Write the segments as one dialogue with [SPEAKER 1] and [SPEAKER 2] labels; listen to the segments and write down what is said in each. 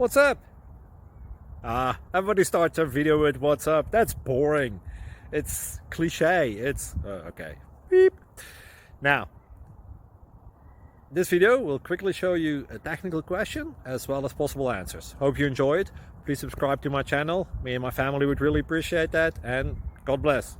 [SPEAKER 1] What's up? Everybody starts a video with what's up. That's boring. It's cliche. It's okay. Beep. Now, this video will quickly show you a technical question as well as possible answers. Hope you enjoy it. Please subscribe to my channel. Me and my family would really appreciate that, and God bless.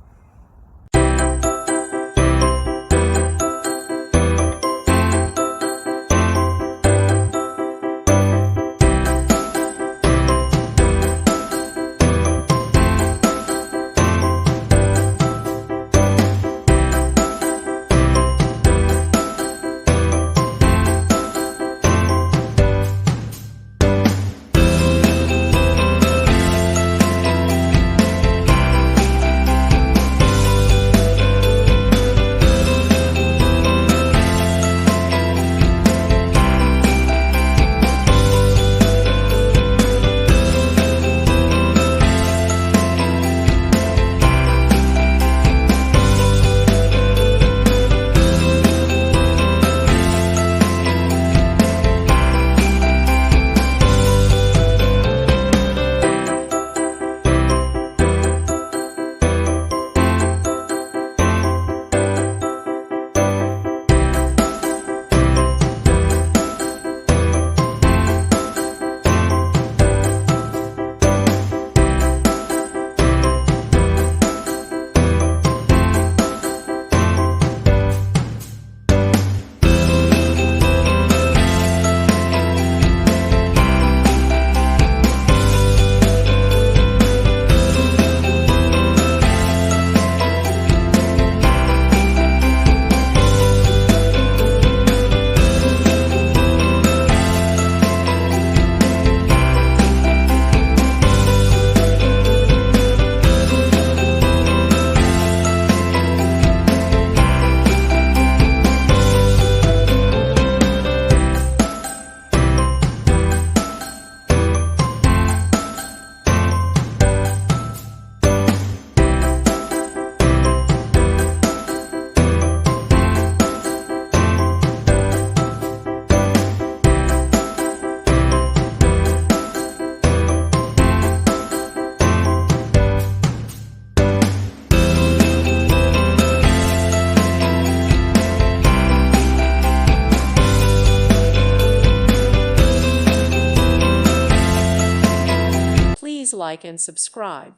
[SPEAKER 2] Please like and subscribe.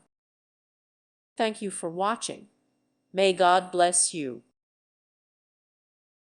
[SPEAKER 2] Thank you for watching. May God bless you.